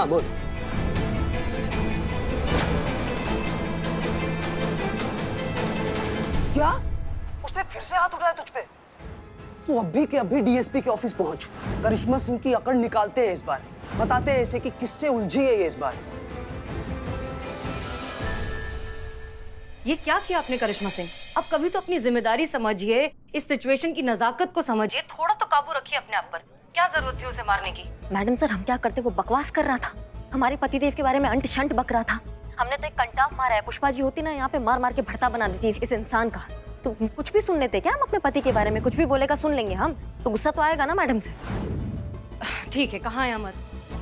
हाँ बोल। क्या? उसने फिर से हाथ उठाया तुझ पे? तू अभी के अभी डीएसपी के ऑफिस पहुंच। करिश्मा सिंह की अकड़ निकालते हैं इस बार। बताते हैं ऐसे कि किससे उलझी है ये इस बार। ये क्या किया आपने करिश्मा सिंह? अब कभी तो अपनी जिम्मेदारी समझिए, इस सिचुएशन की नजाकत को समझिए, थोड़ा तो काबू रखिए अपने आप पर। क्या जरूरत थी उसे मारने की? मैडम सर, हम क्या करते, वो बकवास कर रहा था, हमारे पतिदेव के बारे में अंट शंट बक रहा था। हमने तो एक कंटाप मारा है। पुष्पा जी होती ना, यहाँ पे मार मार के भरता बना देती इस इंसान का। तो कुछ भी सुन लेते क्या हम अपने पति के बारे में? कुछ भी बोलेगा सुन लेंगे हम, तो गुस्सा तो आएगा ना मैडम से। ठीक है, कहाँ है अमर?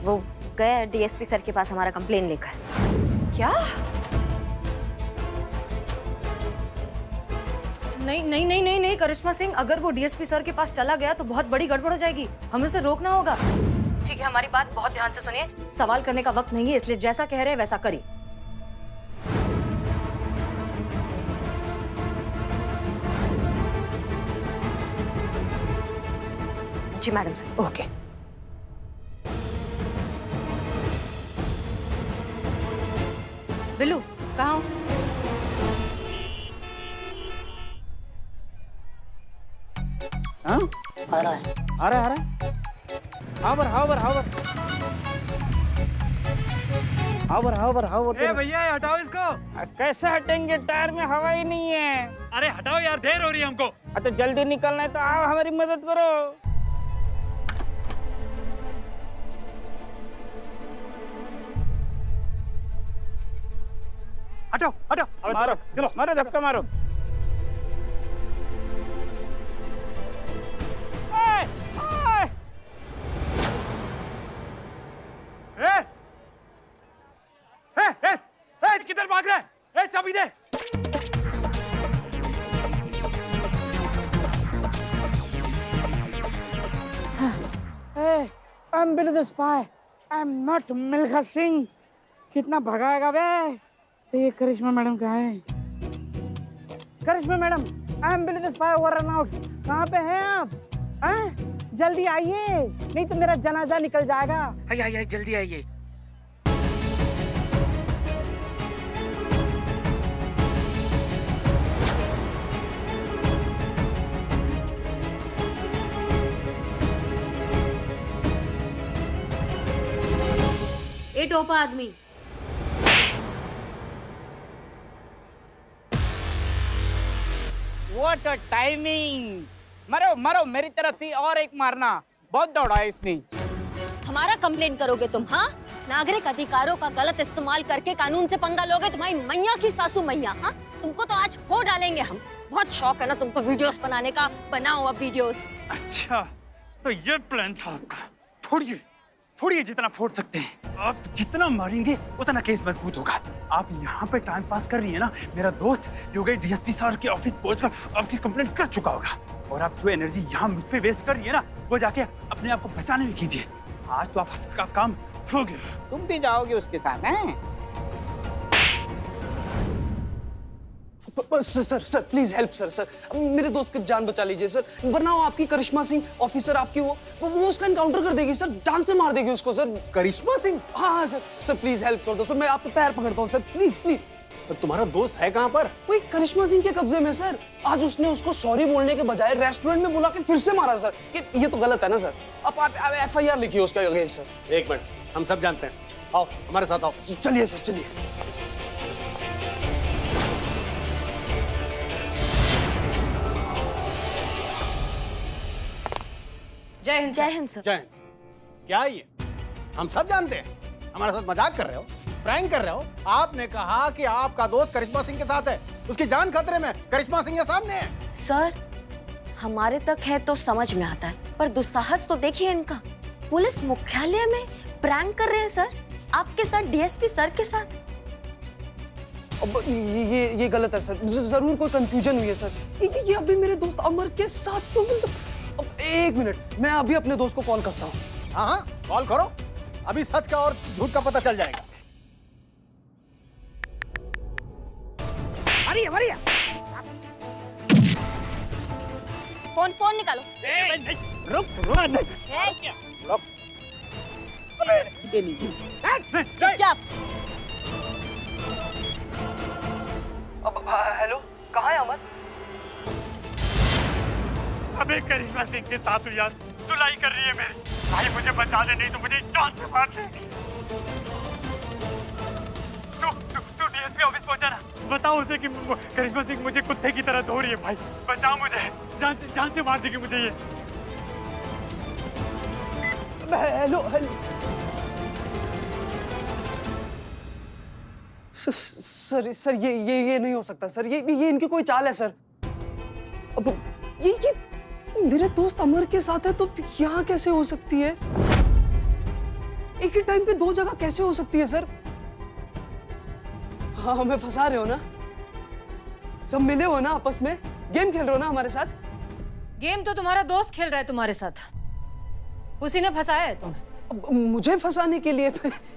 वो गए डीएसपी सर के पास हमारा कंप्लेन लेकर। क्या? नहीं नहीं नहीं नहीं नहीं करिश्मा सिंह, अगर वो डीएसपी सर के पास चला गया तो बहुत बड़ी गड़बड़ हो जाएगी। हमें उसे रोकना होगा। ठीक है, हमारी बात बहुत ध्यान से सुनिए। सवाल करने का वक्त नहीं है, इसलिए जैसा कह रहे हैं वैसा करिए। जी मैडम सर। ओके। बिल्लू कहाँ हो? हाँ? आ रहा है। आ रहा है। हावर हावर हावर हावर हावर हावर। ए भैया हटाओ इसको। कैसे हटेंगे, टायर में हवा ही नहीं है। अरे हटाओ यार, देर हो रही है हमको। तो जल्दी निकलना है तो आओ हमारी मदद करो। हटाओ हटाओ। मारो चलो, मारो धक्का मारो। किधर भाग रहा है? ए चाबी दे। I'm Billy the spy. I'm not Milkha Singh. कितना भगाएगा बे? तो ये करिश्मा मैडम कहाँ है? करिश्मा madam, I'm Billy the spy over and out. कहाँ पे हैं आप? जल्दी आइए, नहीं तो मेरा जनाजा निकल जाएगा। आइए जल्दी आइए। ए टोपा आदमी, What a timing! मरो मरो, मेरी तरफ से और एक मारना। बहुत दौड़ा है इसने। हमारा कंप्लेन करोगे तुम? हाँ, नागरिक अधिकारों का गलत इस्तेमाल करके कानून से पंगा लोगे तुम्हारी मैया की सासू मैया। हाँ, तुमको तो आज हो डालेंगे हम। बहुत शौक है ना तुमको वीडियोस बनाने का, बनाओ अब वीडियोस। अच्छा, तो ये प्लान था आपका। फोड़िए फोड़िए जितना फोड़ सकते हैं। आप जितना मारेंगे उतना केस मजबूत होगा। आप यहाँ पे टाइम पास कर रही है ना। मेरा दोस्त जो गई डीएसपी सर के ऑफिस पहुंचकर आपकी कंप्लेंट कर चुका होगा। और आप जो एनर्जी यहाँ मुझ पे वेस्ट कर रही है ना, वो जाके अपने आप को बचाने में कीजिए। आज तो आपका काम हो गया। तुम भी जाओगे उसके साथ हैं? सर प्लीज हेल्प सर मेरे दोस्त की जान बचा लीजिए सर, वरना वो आपकी करिश्मा सिंह ऑफिसर आपकी वो उसका एनकाउंटर कर देगी सर, जान से मार देगी उसको सर। करिश्मा सिंह? हाँ सर प्लीज हेल्प कर दो सर, मैं आपके पैर पकड़ता हूँ सर, प्लीज। तो तुम्हारा दोस्त है कहाँ पर? वही करिश्मा सिंह के कब्जे में सर। आज उसने उसको सॉरी बोलने के बजाय रेस्टोरेंट में बुला के फिर से मारा सर। ये तो गलत है ना सर। आप FIR लिखिए उसका अगेंस्ट सर। एक मिनट, हम सब जानते हैं। आओ हमारे साथ आओ। चलिए सर चलिए। जय हिंद। जय हिंद सर। जय हिंद। क्या ये? हम सब जानते हैं। हमारे साथ मजाक कर रहे हो, प्रैंक कर रहे हो। आपने कहा कि आपका दोस्त करिश्मा सिंह के साथ है, उसकी जान खतरे में, करिश्मा सिंह के सामने है। सर, हमारे तक है तो समझ में आता है, पर दुस्साहस तो देखिए इनका। पुलिस मुख्यालय में प्रैंक कर रहे हैं सर, आपके साथ, डीएसपी सर के साथ। अब ये गलत है सर, जरूर कोई कंफ्यूजन हुई है सर। ये अभी मेरे दोस्त अमर के साथ। अब एक मिनट, मैं अभी अपने दोस्त को कॉल करता हूँ। हाँ कॉल करो, अभी सच का और झूठ का पता चल जाएगा। मारिए फोन निकालो। रुक के नीचे। चुपचाप। अब हेलो, कहाँ है अमर? अबे करिश्मा सिंह के साथ हुई यार, धुलाई कर रही है मेरी। भाई मुझे बचा ले, नहीं तो मुझे जान से मार देगी। तू डीएसपी ऑफिस पहुंचा ना, बताओ उसे कि करिश्मा सिंह मुझे कुत्ते की तरह धो रही है। भाई बचाओ मुझे, जान से मार देगी मुझे ये। हेलो हेलो सर ये नहीं हो सकता सर, ये इनकी कोई चाल है सर। अब ये मेरे दोस्त अमर के साथ है तो यहाँ कैसे हो सकती है? एक ही टाइम पे दो जगह कैसे हो सकती है सर? हाँ, हमें फंसा रहे हो ना? सब मिले हो ना आपस में? गेम खेल रहे हो ना हमारे साथ? गेम तो तुम्हारा दोस्त खेल रहा है तुम्हारे साथ, उसी ने फंसाया है तुम्हें। अब मुझे फंसाने के लिए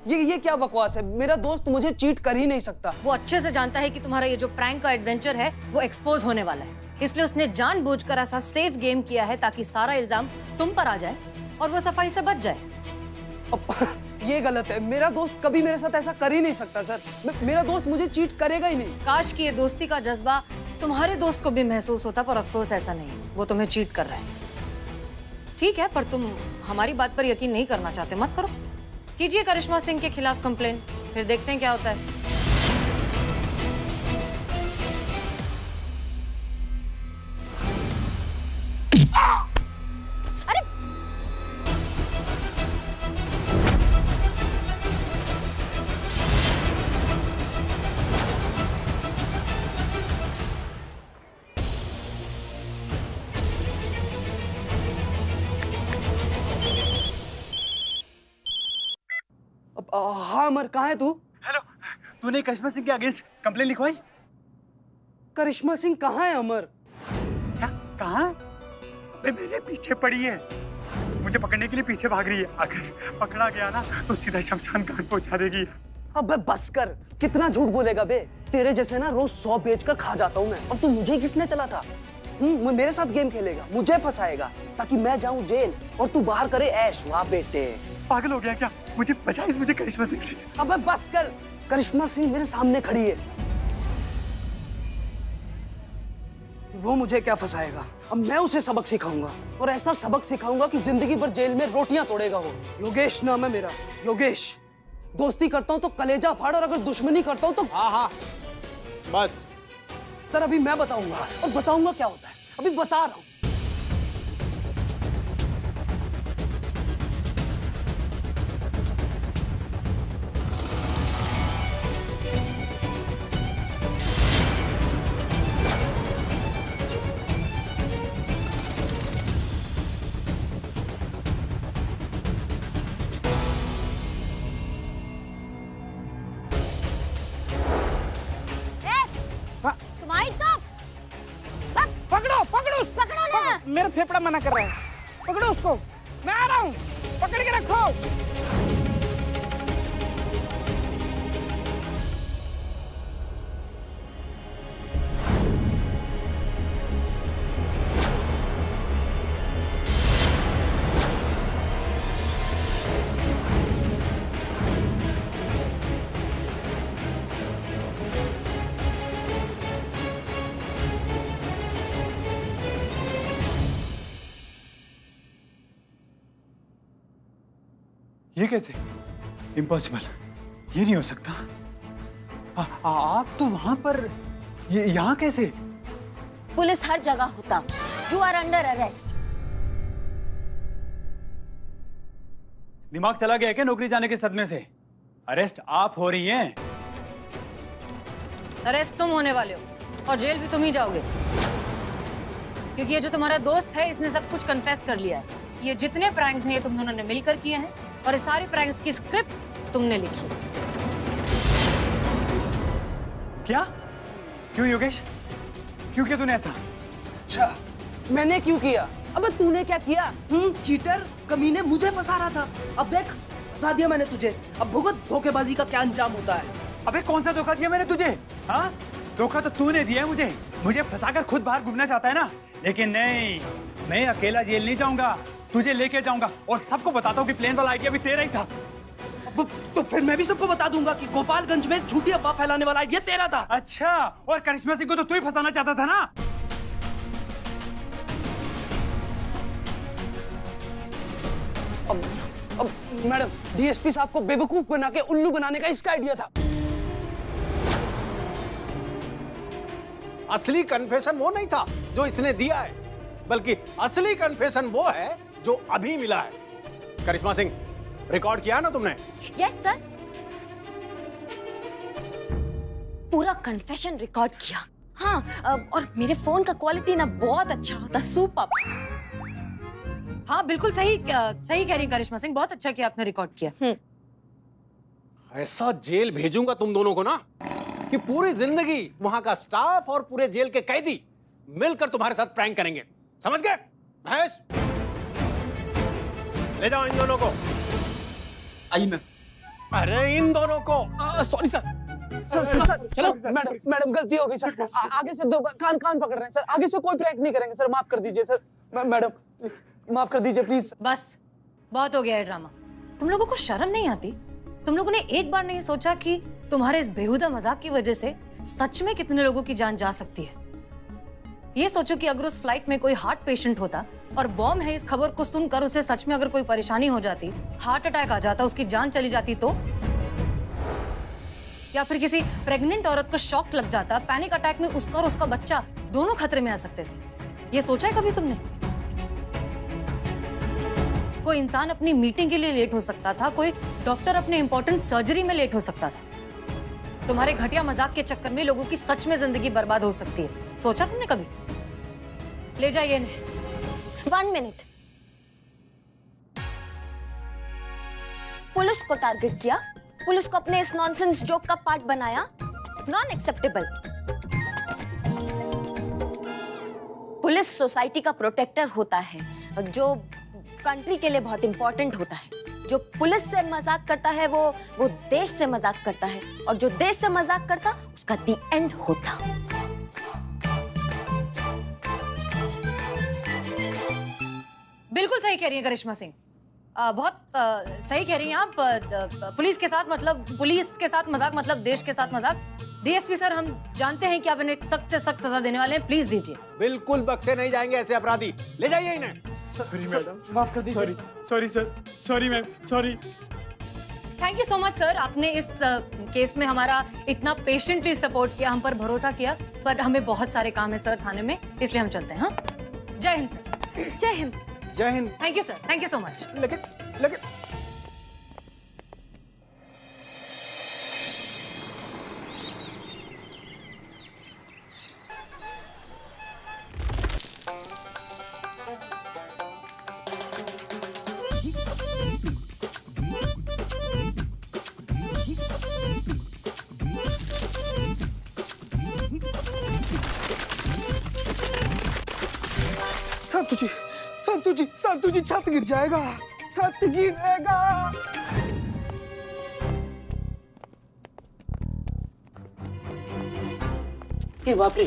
ये क्या बकवास है? मेरा दोस्त मुझे चीट कर ही नहीं सकता। वो अच्छे से जानता है कि तुम्हारा ये जो प्रैंक का एडवेंचर है वो एक्सपोज होने वाला है, इसलिए उसने जानबूझकर ऐसा सेफ गेम किया है ताकि सारा इल्जाम तुम पर आ जाए और वो सफाई से बच जाए। अब ये गलत है, मेरा दोस्त कभी मेरे साथ ऐसा कर ही नहीं सकता सर। मेरा दोस्त मुझे चीट करेगा ही नहीं। काश कि ये दोस्ती का जज्बा तुम्हारे दोस्त को भी महसूस होता, पर अफसोस ऐसा नहीं, वो तुम्हें चीट कर रहा है। ठीक है, पर तुम हमारी बात पर यकीन नहीं करना चाहते, मत करो। कीजिए करिश्मा सिंह के खिलाफ कंप्लेंट, फिर देखते हैं क्या होता है। हाँ अमर, कहाँ है तू? हेलो, तूने करिश्मा सिंह के अगेंस्ट कंप्लेन लिखवाई? करिश्मा सिंह कहाँ है अमर? क्या? कहाँ? अबे मेरे पीछे पड़ी है, मुझे पकड़ने के लिए पीछे भाग रही है। अगर पकड़ा गया ना तो सीधा शमशान घाट पहुंचा देगी। अबे बस कर, कितना झूठ बोलेगा बे? तेरे जैसे ना रोज 100 बेचकर खा जाता हूँ मैं, और तू मुझे किसने चला था? मेरे साथ गेम खेलेगा, मुझे फंसाएगा ताकि मैं जाऊं जेल और तू बाहर करे ऐश। वाह बेटे, पागल हो गया क्या? मुझे बचाइए, मुझे करिश्मा सिंह से। अबे बस कर, करिश्मा सिंह मेरे सामने खड़ी है, वो मुझे क्या फंसाएगा? अब मैं उसे सबक सिखाऊंगा, और ऐसा सबक सिखाऊंगा कि जिंदगी भर जेल में रोटियां तोड़ेगा वो। योगेश नाम है मेरा, योगेश। दोस्ती करता हूं तो कलेजा फाड़, और अगर दुश्मनी करता हूं तो हाँ बस। सर अभी मैं बताऊंगा, और बताऊंगा क्या होता है, अभी बता रहा हूं। तुम आई कब? पकड़ो ना। मेरा फेफड़ा मना कर रहा है, पकड़ो उसको, मैं आ रहा हूँ, पकड़ के रखो। ये कैसे? इम्पॉसिबल, ये नहीं हो सकता। आप तो वहां पर, ये यहाँ कैसे? पुलिस हर जगह होता। You are under arrest. दिमाग चला गया क्या नौकरी जाने के सदमे से? अरेस्ट आप हो रही हैं। अरेस्ट तुम होने वाले हो और जेल भी तुम ही जाओगे, क्योंकि ये जो तुम्हारा दोस्त है इसने सब कुछ कन्फेस कर लिया है। ये जितने प्रैंक्स हैं ये तुम दोनों ने मिलकर किए हैं, और ये सारे प्रैंक्स की स्क्रिप्ट तुमने लिखी। क्या? क्यों योगेश? क्यों किया तूने ऐसा? अच्छा, मैंने क्यों किया? अबे तूने क्या किया? चीटर, कमीने, मुझे फंसा रहा था। अब देख, फंसा दिया मैंने तुझे। अब भुगत धोखेबाजी का क्या अंजाम होता है। अबे कौन सा धोखा दिया मैंने तुझे? हाँ, धोखा तो तूने दिया है मुझे। मुझे फंसाकर खुद बाहर घूमना चाहता है ना, लेकिन नहीं, मैं अकेला जेल नहीं जाऊंगा, तुझे लेके जाऊंगा और सबको बताता हूँ कि प्लेन वाला आइडिया भी तेरा ही था। तो फिर मैं भी सबको बता दूंगा कि गोपालगंज में झूठी अफवाह फैलाने वाला आइडिया तेरा था। अच्छा, और करिश्मा सिंह को तो तू ही फंसाना चाहता था ना? अब मैडम, डीएसपी साहब को बेवकूफ बना के उल्लू बनाने का इसका आइडिया था। असली कन्फेशन वो नहीं था जो इसने दिया है, बल्कि असली कन्फेशन वो है जो अभी मिला है। करिश्मा सिंह, रिकॉर्ड किया ना तुमने? यस सर, पूरा कन्फेशन रिकॉर्ड किया। हाँ, और मेरे फोन का क्वालिटी ना बहुत अच्छा होता, सुपर। हाँ बिल्कुल सही सही कह रही हैं करिश्मा सिंह, बहुत अच्छा किया आपने रिकॉर्ड किया। ऐसा जेल भेजूंगा तुम दोनों को ना कि पूरी जिंदगी वहां का स्टाफ और पूरे जेल के कैदी मिलकर तुम्हारे साथ प्रैंक करेंगे, समझ गए? महेश, ले जाओ इन दोनों को। आई मैं। अरे इन दोनों को। Sorry sir. सर मैडम गलती हो गई सर। आगे से दो कान पकड़ रहे हैं सर। आगे से कोई प्रैंक नहीं करेंगे सर, माफ कर दीजिए सर। मैडम माफ कर दीजिए प्लीज। बस बहुत हो गया है ड्रामा। तुम लोगों को शर्म नहीं आती? तुम लोगों ने एक बार नहीं सोचा कि तुम्हारे इस बेहुदा मजाक की वजह से सच में कितने लोगों की जान जा सकती है? ये सोचो कि अगर उस फ्लाइट में कोई हार्ट पेशेंट होता और बॉम्ब है इस खबर को सुनकर उसे सच में अगर कोई परेशानी हो जाती, हार्ट अटैक आ जाता, उसकी जान चली जाती तो? या फिर किसी प्रेग्नेंट औरत को शॉक लग जाता, पैनिक अटैक में उसका और उसका बच्चा दोनों खतरे में आ सकते थे। ये सोचा है कभी तुमने? कोई इंसान अपनी मीटिंग के लिए लेट हो सकता था, कोई डॉक्टर अपने इंपॉर्टेंट सर्जरी में लेट हो सकता था। तुम्हारे घटिया मजाक के चक्कर में लोगों की सच में जिंदगी बर्बाद हो सकती है। सोचा तुमने कभी? ले जाइए इन्हें। 1 मिनट। पुलिस को टारगेट किया, पुलिस को अपने इस नॉनसेंस जोक का पार्ट बनाया, नॉन एक्सेप्टेबल। पुलिस सोसाइटी का प्रोटेक्टर होता है, जो कंट्री के लिए बहुत इंपॉर्टेंट होता है। जो पुलिस से मजाक करता है वो देश से मजाक करता है, और जो देश से मजाक करता उसका दी एंड होता। बिल्कुल सही कह रही हैं करिश्मा सिंह, बहुत सही कह रही हैं आप। पुलिस के साथ मजाक मतलब देश के साथ मजाक। डीएसपी सर, हम जानते हैं कि आप इन्हें सख्त से सख्त सजा देने वाले हैं, प्लीज दीजिए। बिल्कुल बख्शे नहीं जाएंगे ऐसे अपराधी। ले जाइए इन्हें। सॉरी मैडम, माफ कर दीजिए। Sorry sir, sorry ma'am, sorry. Thank you so much sir, आपने इस केस में हमारा इतना पेशेंटली सपोर्ट किया, हम पर भरोसा किया। पर हमें बहुत सारे काम है सर थाने में, इसलिए हम चलते हैं। हाँ, जय हिंद सर। जय हिंद। जय Hind. Thank you sir, thank you so much. लेकिन संतु जी छत गिर जाएगा, छत गिरेगा। ये बाप रे,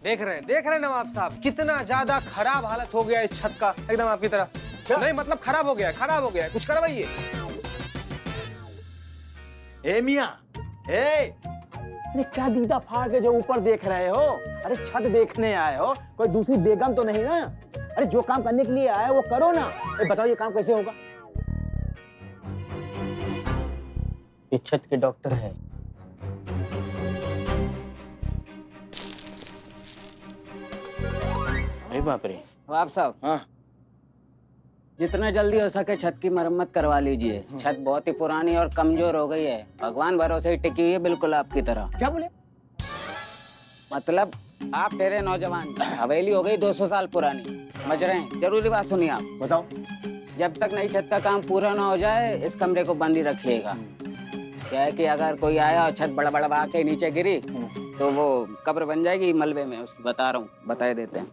देख रहे हैं नवाब साहब, कितना ज्यादा खराब हालत हो गया इस छत का, एकदम आपकी तरह। नहीं मतलब खराब हो गया है, कुछ करवाइए। ए मियां, अरे क्या दीदा फाड़ के जो ऊपर देख रहे हो? अरे छत देखने आए हो, कोई दूसरी बेगम तो नहीं ना? अरे जो काम करने के लिए आए वो करो ना। बताओ ये काम कैसे होगा? ये छत के डॉक्टर है। अरे बाप रे। नवाब साहब, हाँ, जितना जल्दी हो सके छत की मरम्मत करवा लीजिए। छत बहुत ही पुरानी और कमजोर हो गई है, भगवान भरोसे ही टिकी हुई है, बिल्कुल आपकी तरह। क्या बोले? मतलब आप ठहरे नौजवान, हवेली हो गई 200 साल पुरानी, समझ रहे हैं? जरूरी बात सुनिए आप। बताओ। जब तक नई छत का काम पूरा ना हो जाए इस कमरे को बंद ही रखिएगा। क्या है कि अगर कोई आया और छत बड़ा के नीचे गिरी तो वो कब्र बन जाएगी मलबे में, उसकी बता रहा हूँ, बता देते हैं।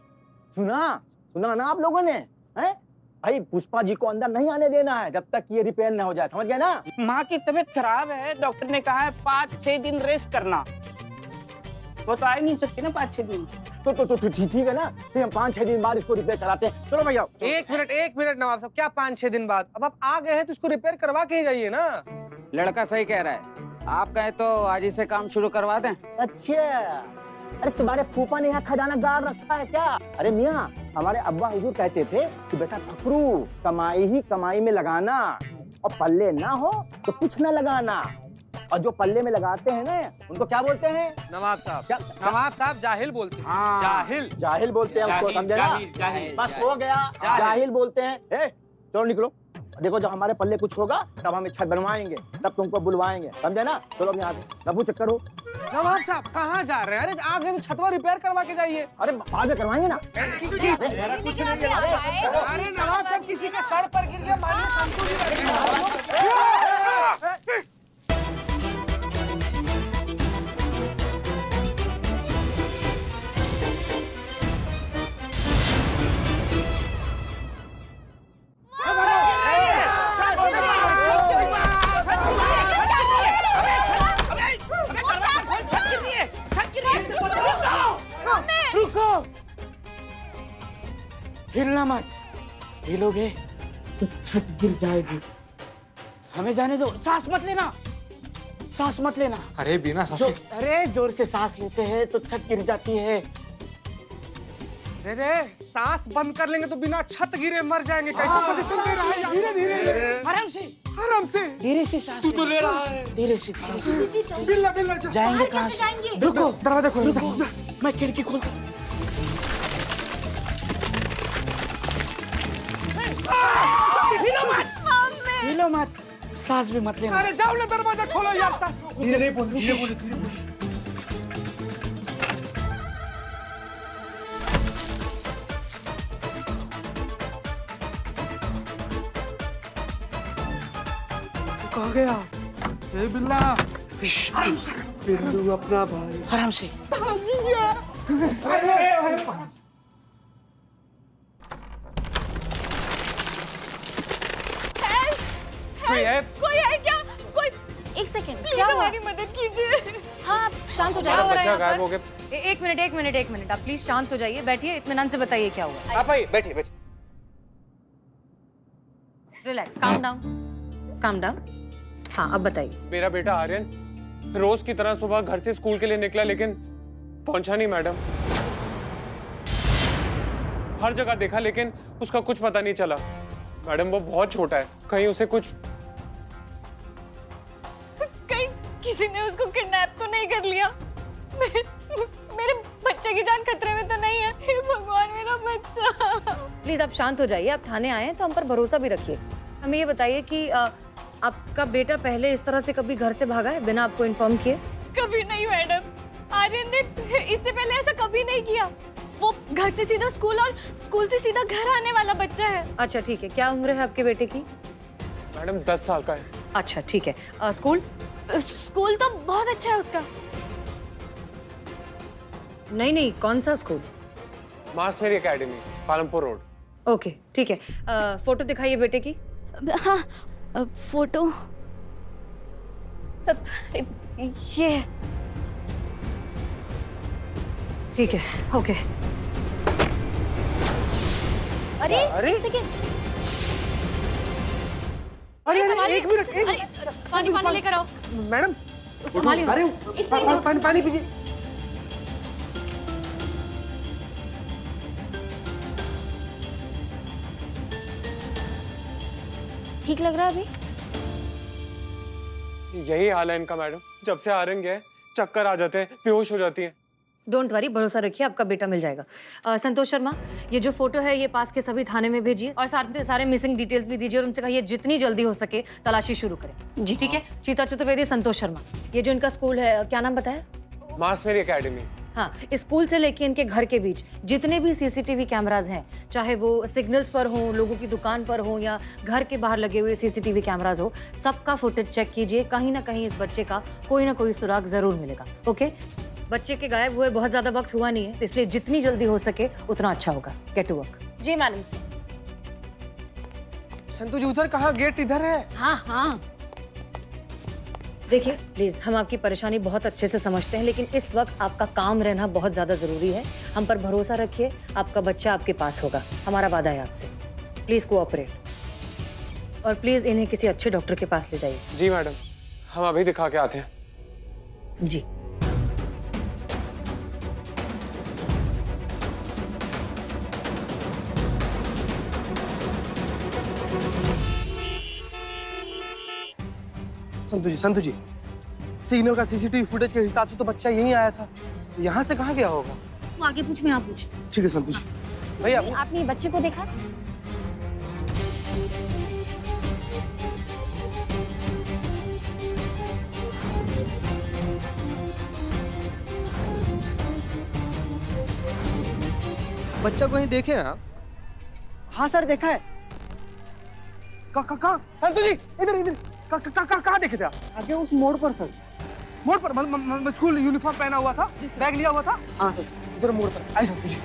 सुना ना आप लोगों ने? हैं? भाई पुष्पा जी को अंदर नहीं आने देना है जब तक ये रिपेयर न हो जाए, समझ गए ना? माँ की तबीयत खराब है, डॉक्टर ने कहा है 5-6 दिन रेस्ट करना। वो तो आ ही नहीं सकती ना 5-6 दिन। तो ठीक है ना, फिर हम 5-6 दिन बाद इसको रिपेयर कराते हैं। चलो भैया। एक मिनट नवाब साहब, क्या 5-6 दिन बाद? अब आप आ गए हैं तो इसको रिपेयर करवा के ही जाइए ना। लड़का सही कह रहा है, आप कहें तो आज ही से काम शुरू करवा दें। अच्छा, अरे तुम्हारे फूफा ने यहाँ खजाना गाड़ रखा है क्या? अरे मियाँ, हमारे अब्बा हुजूर कहते थे कि बेटा फकरू, कमाई ही कमाई में लगाना, और पल्ले ना हो तो कुछ ना लगाना। और जो पल्ले में लगाते हैं ना, उनको क्या बोलते हैं? नवाब साहब। क्या? नवाब साहब जाहिल बोलते हैं। हाँ, जाहिल बोलते हैं उसको, समझे ना? बस हो गया, जाहिल बोलते हैं। चलो निकलो, देखो जब हमारे पल्ले कुछ होगा तब हम छत बनवाएंगे, तब तुमको बुलवाएंगे, समझे ना? चलो यहाँ से, लबू चक्कर हो। नवाब साहब कहाँ जा रहे हैं? अरे आ गए तो छतवा रिपेयर करवा के जाइए। अरे बाद में करवाएंगे ना। अरे नवाब साहब किसी के सर पर गिर गया, मानिए संतु जी रखें। रुको, हिलना मत, हिलोगे तो छत गिर जाएगी। हमें जाने दो, सांस मत लेना, सांस मत लेना। अरे बिना सांस के अरे जोर से सांस लेते हैं तो छत गिर जाती है। अरे सांस बंद कर लेंगे तो बिना छत गिरे मर जाएंगे। कैसे पोजीशन ले रहा है? धीरे धीरे, आराम से, आराम से, धीरे से सांस तू तो ले रहा है। धीरे से बिल्ला बिल्ला जाएंगे कहाँ से? रुको, दरवाजा खोलो। रुको, मैं खिड़की खोल हिलो मत, सांस भी मत लेना। अरे जाओ ना, दरवाजा खोलो यार। सांस को धीरे बोलो, धीरे बोलो, धीरे बोलो। कहाँ गया? ए बिल्ला, बिल्लू अपना भाई। आराम से। कोई है क्या? कोई एक सेकंड, क्या हुआ? हमारी मदद कीजिए। हाँ, आप शांत हो जाइए। बच्चा गायब हो गया। एक मिनट, आप प्लीज शांत हो जाइए, बैठिए, इत्मीनान से बताइए क्या हुआ। आप आइए, बैठिए। Relax, calm down. हाँ, अब बताइए। मेरा बेटा आर्यन रोज की तरह सुबह घर से स्कूल के लिए निकला, लेकिन पहुंचा नहीं मैडम। हर जगह देखा लेकिन उसका कुछ पता नहीं चला। मैडम वो बहुत छोटा है, कहीं उसे कुछ, कहीं किसी ने उसको किडनैप तो नहीं कर लिया? मेरे बच्चे की जान खतरे में तो नहीं है? हे भगवान, मेरा बच्चा। प्लीज आप शांत हो जाइए। आप थाने आए हैं तो हम पर भरोसा भी रखिए। हमें ये बताइए कि आपका बेटा पहले इस तरह से कभी घर से भागा है बिना आपको इन्फॉर्म किए? कभी नहीं मैडम, आर्यन ने इससे पहले ऐसा कभी नहीं किया। वो घर से सीधा स्कूल और स्कूल से सीधा घर आने वाला बच्चा है। अच्छा ठीक है, क्या उम्र है आपके बेटे की? मैडम 10 साल का है। अच्छा ठीक है। स्कूल तो बहुत अच्छा है उसका। नहीं, कौन सा स्कूल? मास मेरी एकेडमी, पालमपुर रोड। ओके ठीक है। फोटो दिखाइए बेटे की। हाँ, फोटो ये। ठीक है, ओके। अरे अरे एक मिनट, पानी लेकर आओ मैडम। संभालिए। अरे पानी पीजिए। ठीक लग रहा है अभी? यही हाल है इनका मैडम। जब से आर्यन गया है चक्कर आ जाते हैं, बेहोश हो जाती हैं। डोंट वरी, भरोसा रखिए, आपका बेटा मिल जाएगा। संतोष शर्मा, ये जो फोटो है ये पास के सभी थाने में भेजिए और साथ में सारे मिसिंग डिटेल्स भी दीजिए और उनसे कहिए जितनी जल्दी हो सके तलाशी शुरू करें। जी ठीक है। चीता चतुर्वेदी, संतोष शर्मा, ये जो इनका स्कूल है क्या नाम बताया? मास मेरी एकेडमी। हाँ, स्कूल से लेके इनके घर के बीच जितने भी सीसीटीवी कैमराज हैं, चाहे वो सिग्नल्स पर हो, लोगों की दुकान पर हो या घर के बाहर लगे हुए सीसीटीवी कैमराज हो, सबका फुटेज चेक कीजिए। कहीं ना कहीं इस बच्चे का कोई ना कोई सुराग जरूर मिलेगा। ओके, बच्चे के गायब हुए बहुत ज्यादा वक्त हुआ नहीं है, इसलिए जितनी जल्दी हो सके उतना अच्छा होगा। Get to work. जी मैडम से। संतू जी उधर कहाँ? गेट इधर है। हाँ। देखिए प्लीज, हम आपकी परेशानी बहुत अच्छे से समझते हैं, लेकिन इस वक्त आपका काम रहना बहुत ज्यादा जरूरी है। हम पर भरोसा रखिए, आपका बच्चा आपके पास होगा, हमारा वादा है आपसे। प्लीज कोऑपरेट और प्लीज इन्हें किसी अच्छे डॉक्टर के पास ले जाइए। जी मैडम, हम अभी दिखा के आते हैं। जी। संतु जी, सिग्नल का सीसीटीवी फुटेज के हिसाब से तो बच्चा यहीं आया था। यहाँ से कहाँ गया होगा? तू आगे पूछ, मैं यहाँ पूछती हूँ। ठीक है संतु जी। भैया आपने बच्चे को देखा? बच्चा को ही देखे हैं आप? हाँ सर, देखा है। कहाँ? संतु जी, इधर कहाँ देखे थे आप? आगे उस मोड़ पर सर। मोड़ पर? स्कूल यूनिफॉर्म पहना हुआ था, बैग लिया हुआ था? हाँ सर, उधर मोड़ पर। आइए संतु जी।